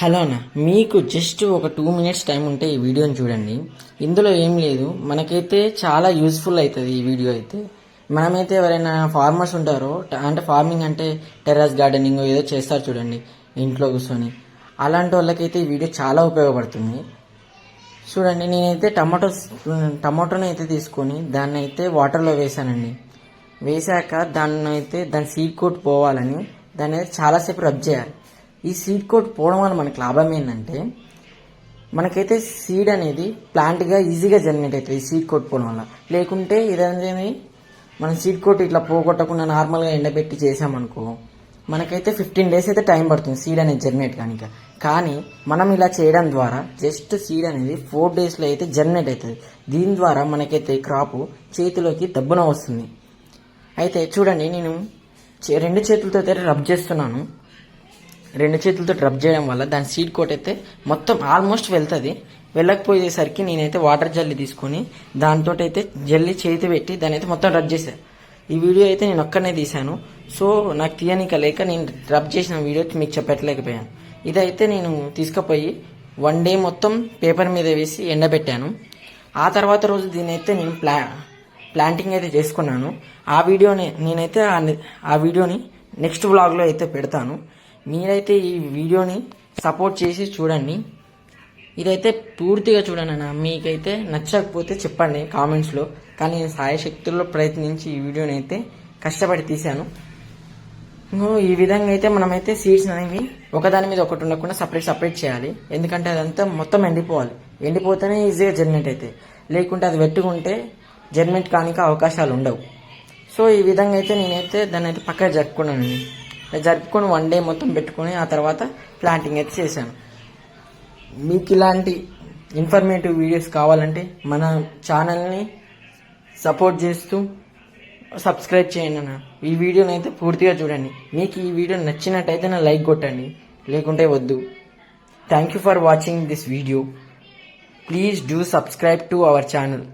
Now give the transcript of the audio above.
Hello అన్న, మీకు just ఒక 2 మినిట్స్ టైం ఉంటే ఈ వీడియోని చూడండి. ఇందులో ఏం లేదు, మనకైతే చాలా యూజ్ఫుల్ అవుతుంది ఈ వీడియో అయితే. మనమైతే ఎవరైనా ఫార్మర్స్ ఉంటారో, అంటే ఫార్మింగ్ అంటే టెర్రస్ గార్డెనింగ్ ఏదో చేస్తారు చూడండి ఇంట్లో కూర్చొని, అలాంటి వాళ్ళకైతే ఈ వీడియో చాలా ఉపయోగపడుతుంది. చూడండి, నేనైతే టమాటోని అయితే తీసుకొని దాన్ని అయితే వాటర్లో వేసానండి. వేసాక దాని సీడ్ కోట్ పోవాలని దాన్ని అయితే చాలాసేపు రబ్ చేయాలి. ఈ సీడ్ కోట్ పోవడం వల్ల మనకి లాభం ఏంటంటే, మనకైతే సీడ్ అనేది ప్లాంట్గా ఈజీగా జనరేట్ అవుతుంది ఈ సీడ్ కోట్ పోవడం వల్ల. లేకుంటే ఇదనేది మనం సీడ్ కోట్ ఇట్లా పోగొట్టకుండా నార్మల్గా ఎండబెట్టి చేసామనుకో, మనకైతే 15 days అయితే టైం పడుతుంది సీడ్ అనేది జనరేట్ కానిక. కానీ మనం ఇలా చేయడం ద్వారా జస్ట్ సీడ్ అనేది 4 daysలో అయితే జనరేట్ అవుతుంది. దీని ద్వారా మనకైతే క్రాప్ చేతిలోకి దబ్బున వస్తుంది. అయితే చూడండి, నేను 2 చేతులతో అయితే రబ్ చేస్తున్నాను. 2 చేతులతో రబ్ చేయడం వల్ల దాని సీడ్ కోట్ అయితే మొత్తం ఆల్మోస్ట్ వెళ్తుంది. వెళ్ళకపోయేసరికి నేనైతే వాటర్ జల్లి తీసుకొని దాంతో అయితే జల్లి చేతి పెట్టి దాని అయితే మొత్తం రబ్ చేశాను. ఈ వీడియో అయితే నేను ఒక్కనే తీశాను. సో నాకు తీయనిక లేక నేను రబ్ చేసిన వీడియో మీకు చెప్పట్లేకపోయాను. ఇదైతే నేను తీసుకుపోయి 1 day మొత్తం పేపర్ మీద వేసి ఎండబెట్టాను. ఆ తర్వాత రోజు దీనైతే నేను ప్లాంటింగ్ అయితే చేసుకున్నాను. నేనైతే ఆ వీడియోని నెక్స్ట్ వ్లాగ్లో అయితే పెడతాను. మీరైతే ఈ వీడియోని సపోర్ట్ చేసి చూడండి. ఇదైతే పూర్తిగా చూడండి అన్న. మీకైతే నచ్చకపోతే చెప్పండి కామెంట్స్లో. కానీ నేను సాయశక్తుల్లో ప్రయత్నించి ఈ వీడియోని అయితే కష్టపడి తీశాను. ఈ విధంగా అయితే మనమైతే సీడ్స్ అనేవి ఒకదాని మీద ఒకటి ఉండకుండా సపరేట్ చేయాలి. ఎందుకంటే అదంతా మొత్తం ఎండిపోవాలి. ఎండిపోతేనే ఈజీగా జర్మినేట్ అవుతాయి. లేకుంటే అది వెట్టుకుంటే జర్మినేట్ కానిక అవకాశాలు ఉండవు. సో ఈ విధంగా అయితే నేనైతే దాన్ని అయితే పక్కన జరుపుకున్నానండి. జరుపుకొని 1 day మొత్తం పెట్టుకొని ఆ తర్వాత ప్లాంటింగ్ అయితే చేశాను. మీకు ఇలాంటి ఇన్ఫర్మేటివ్ వీడియోస్ కావాలంటే మన ఛానల్ని సపోర్ట్ చేస్తూ సబ్స్క్రైబ్ చేయండి అన్న. ఈ వీడియోని అయితే పూర్తిగా చూడండి. మీకు ఈ వీడియో నచ్చినట్టయితే నా లైక్ కొట్టండి, లేకుంటే వద్దు. Thank you for watching this video. Please do subscribe to our channel.